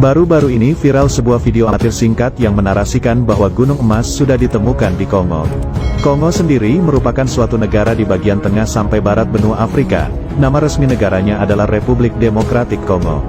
Baru-baru ini viral sebuah video amatir singkat yang menarasikan bahwa gunung emas sudah ditemukan di Kongo. Kongo sendiri merupakan suatu negara di bagian tengah sampai barat benua Afrika. Nama resmi negaranya adalah Republik Demokratik Kongo.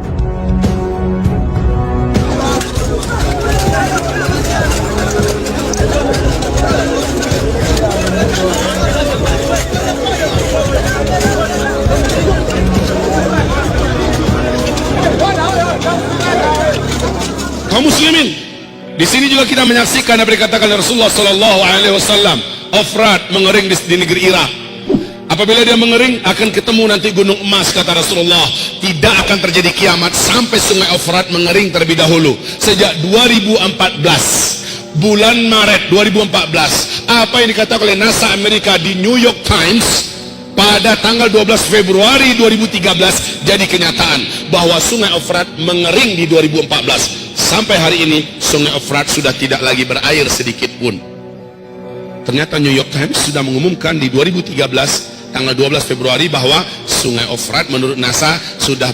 Kaum muslimin, di sini juga kita menyaksikan apa dikatakan Rasulullah Sallallahu Alaihi Wasallam, Efrat mengering di negeri Irak. Apabila dia mengering, akan ketemu nanti gunung emas, kata Rasulullah. Tidak akan terjadi kiamat sampai sungai Efrat mengering terlebih dahulu. Sejak 2014, bulan Maret 2014, apa yang dikatakan oleh NASA Amerika di New York Times pada tanggal 12 Februari 2013 jadi kenyataan bahwa sungai Efrat mengering di 2014. Sampai hari ini sungai Efrat sudah tidak lagi berair sedikit pun. Ternyata New York Times sudah mengumumkan di 2013 tanggal 12 Februari bahwa sungai Efrat menurut NASA sudah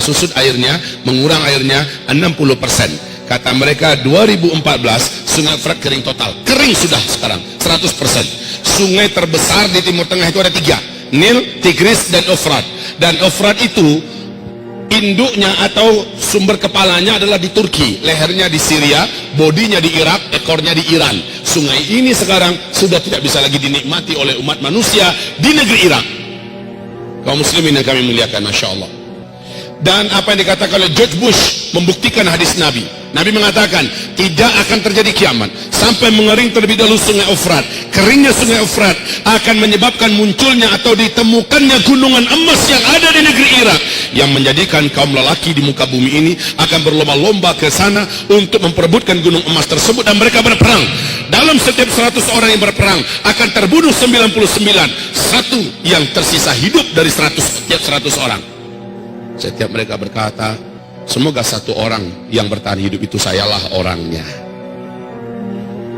susut airnya, mengurang airnya 60%. Kata mereka 2014 sungai Efrat kering total. Kering sudah sekarang 100%. Sungai terbesar di Timur Tengah itu ada 3, Nil, Tigris dan Efrat. Dan Efrat itu induknya atau sumber kepalanya adalah di Turki, lehernya di Syria, bodinya di Irak, ekornya di Iran. Sungai ini sekarang sudah tidak bisa lagi dinikmati oleh umat manusia di negeri Irak. Kaum muslimin yang kami muliakan, Masya Allah. Dan apa yang dikatakan oleh George Bush membuktikan hadis Nabi. Nabi mengatakan tidak akan terjadi kiamat sampai mengering terlebih dahulu sungai Efrat. Keringnya sungai Efrat akan menyebabkan munculnya atau ditemukannya gunungan emas yang ada di negeri Irak, yang menjadikan kaum lelaki di muka bumi ini akan berlomba-lomba ke sana untuk memperebutkan gunung emas tersebut, dan mereka berperang. Dalam setiap 100 orang yang berperang akan terbunuh 99, satu yang tersisa hidup dari 100 orang. Setiap mereka berkata, semoga satu orang yang bertahan hidup itu sayalah orangnya.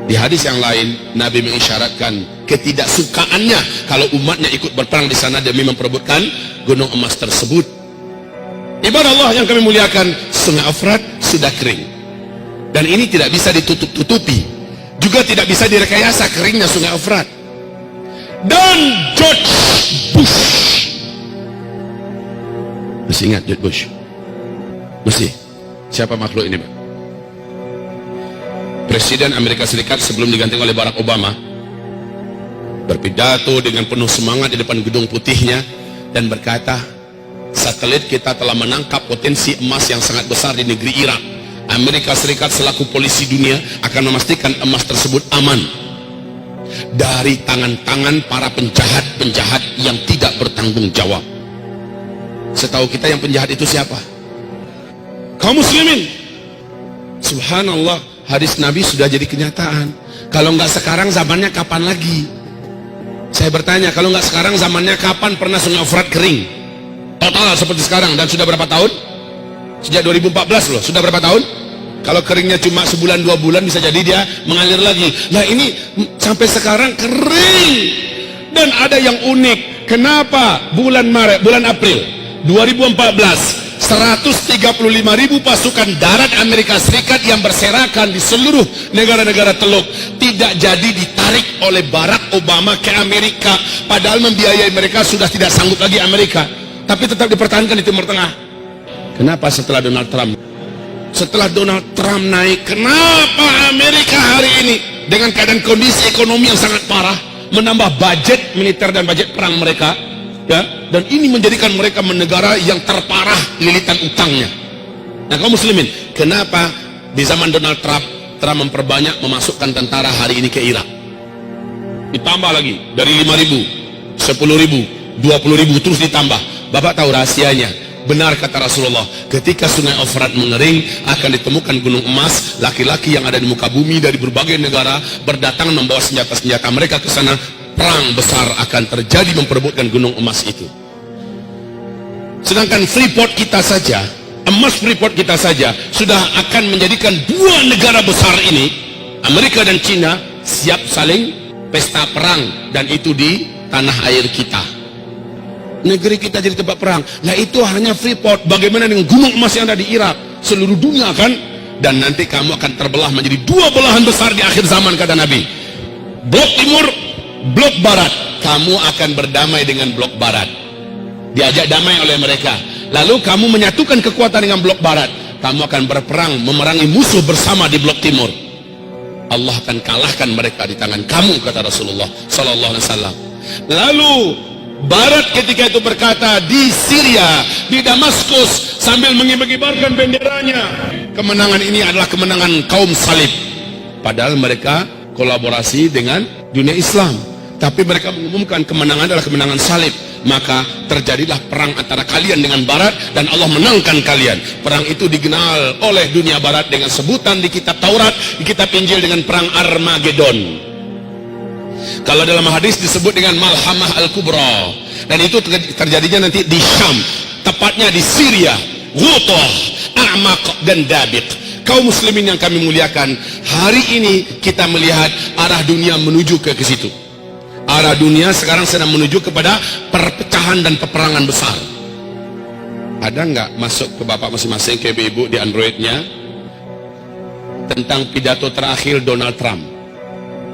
Di hadis yang lain, Nabi mengisyaratkan ketidaksukaannya kalau umatnya ikut berperang di sana demi memperebutkan gunung emas tersebut. Ibadah Allah yang kami muliakan, sungai Efrat sudah kering. Dan ini tidak bisa ditutup-tutupi. Juga tidak bisa direkayasa keringnya sungai Efrat. Dan George Bush, masih ingat George Bush? Mesti. Siapa makhluk ini, Pak? Presiden Amerika Serikat sebelum diganti oleh Barack Obama berpidato dengan penuh semangat di depan gedung putihnya dan berkata, satelit kita telah menangkap potensi emas yang sangat besar di negeri Irak. Amerika Serikat selaku polisi dunia akan memastikan emas tersebut aman dari tangan-tangan para penjahat-penjahat yang tidak bertanggung jawab. Setahu kita yang penjahat itu siapa? Kaum muslimin, subhanallah, hadis Nabi sudah jadi kenyataan. Kalau nggak sekarang, zamannya kapan lagi? Saya bertanya, kalau nggak sekarang, zamannya kapan pernah sungai Efrat kering total seperti sekarang? Dan sudah berapa tahun? Sejak 2014 loh. Sudah berapa tahun? Kalau keringnya cuma sebulan 2 bulan, bisa jadi dia mengalir lagi. Nah ini sampai sekarang kering. Dan ada yang unik. Kenapa bulan Maret, bulan April 2014 135.000 pasukan darat Amerika Serikat yang berserakan di seluruh negara-negara Teluk tidak jadi ditarik oleh Barack Obama ke Amerika, padahal membiayai mereka sudah tidak sanggup lagi Amerika, tapi tetap dipertahankan di Timur Tengah. Kenapa setelah Donald Trump? Setelah Donald Trump naik, kenapa Amerika hari ini dengan keadaan kondisi ekonomi yang sangat parah menambah budget militer dan budget perang mereka? Ya, dan ini menjadikan mereka negara yang terparah lilitan utangnya. Nah, kaum muslimin, kenapa di zaman Donald Trump memperbanyak memasukkan tentara hari ini ke Irak? Ditambah lagi dari 5.000, 10.000, 20.000 terus ditambah. Bapak tahu rahasianya? Benar kata Rasulullah, ketika sungai Efrat mengering akan ditemukan gunung emas. Laki-laki yang ada di muka bumi dari berbagai negara berdatangan membawa senjata-senjata mereka ke sana. Perang besar akan terjadi memperebutkan gunung emas itu. Sedangkan Freeport kita saja, emas Freeport kita saja sudah akan menjadikan 2 negara besar ini, Amerika dan China, siap saling pesta perang, dan itu di tanah air kita. negeri kita jadi tempat perang. Nah itu hanya Freeport. Bagaimana dengan gunung emas yang ada di Irak? Seluruh dunia kan? Dan nanti kamu akan terbelah menjadi dua belahan besar di akhir zaman, kata Nabi. Blok timur, blok barat. Kamu akan berdamai dengan blok barat. Diajak damai oleh mereka. Lalu kamu menyatukan kekuatan dengan blok barat. Kamu akan berperang memerangi musuh bersama di blok timur. Allah akan kalahkan mereka di tangan kamu, kata Rasulullah sallallahu alaihi wasallam. Lalu barat ketika itu berkata di Syria, di Damaskus, sambil mengibar-ibarkan benderanya, kemenangan ini adalah kemenangan kaum salib. Padahal mereka kolaborasi dengan dunia Islam, tapi mereka mengumumkan kemenangan adalah kemenangan salib. Maka terjadilah perang antara kalian dengan barat, dan Allah menangkan kalian. Perang itu dikenal oleh dunia barat dengan sebutan di kitab Taurat, di kitab Injil dengan perang Armageddon. Kalau dalam hadis disebut dengan Malhamah Al-Kubra. Dan itu terjadinya nanti di Syam, tepatnya di Syria, Ghutah, A'maq, dan Dabiq. Kaum muslimin yang kami muliakan, hari ini kita melihat arah dunia menuju ke situ. Arah dunia sekarang sedang menuju kepada perpecahan dan peperangan besar. Ada nggak masuk ke bapak masing-masing, ke ibu-ibu di Androidnya, tentang pidato terakhir Donald Trump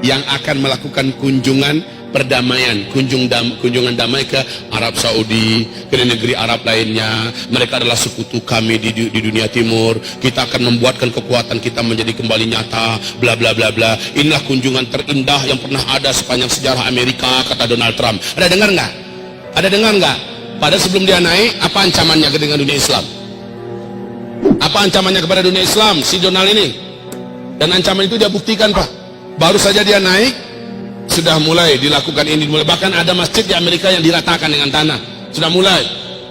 yang akan melakukan kunjungan perdamaian, kunjungan damai ke Arab Saudi, ke negeri Arab lainnya. Mereka adalah sekutu kami di dunia timur. Kita akan membuatkan kekuatan kita menjadi kembali nyata, bla bla bla bla. Inilah kunjungan terindah yang pernah ada sepanjang sejarah Amerika, kata Donald Trump. Ada dengar nggak? Ada dengar nggak? Padahal sebelum dia naik, apa ancamannya dengan dunia Islam? Apa ancamannya kepada dunia Islam si Donald ini? Dan ancaman itu dia buktikan, Pak. Baru saja dia naik, sudah mulai dilakukan ini. Bahkan ada masjid di Amerika yang diratakan dengan tanah. Sudah mulai.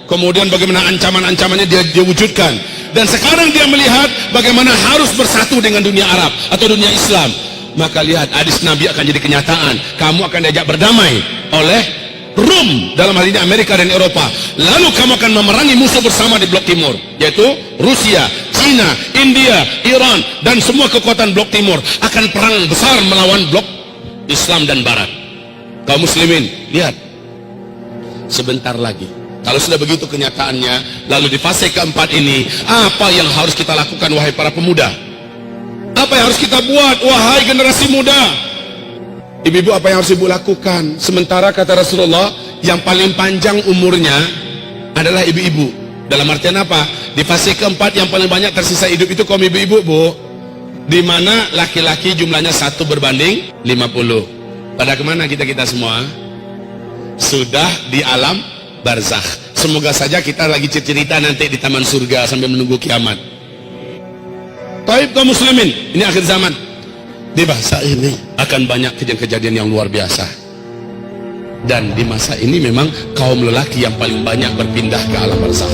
Kemudian bagaimana ancaman-ancamannya dia wujudkan. Dan sekarang dia melihat bagaimana harus bersatu dengan dunia Arab atau dunia Islam. Maka lihat, hadis Nabi akan jadi kenyataan. Kamu akan diajak berdamai oleh Rum, dalam hal ini Amerika dan Eropa. Lalu kamu akan memerangi musuh bersama di blok timur, yaitu Rusia, China, India, Iran, dan semua kekuatan blok timur akan perang besar melawan blok Islam dan Barat. Kaum muslimin, lihat, sebentar lagi, kalau sudah begitu kenyataannya, lalu di fase keempat ini, apa yang harus kita lakukan, wahai para pemuda? Apa yang harus kita buat, wahai generasi muda? Ibu-ibu, apa yang harus ibu lakukan? Sementara kata Rasulullah, yang paling panjang umurnya adalah ibu-ibu. Dalam artian apa? Di fase keempat yang paling banyak tersisa hidup itu kaum ibu-ibu, Bu. Di mana laki-laki jumlahnya 1 berbanding 50. Pada kemana kita semua? Sudah di alam barzakh. Semoga saja kita lagi cerita nanti di taman surga sambil menunggu kiamat. Taib kaum muslimin, ini akhir zaman. Di masa ini akan banyak kejadian-kejadian yang luar biasa. Dan di masa ini memang kaum lelaki yang paling banyak berpindah ke alam barzakh.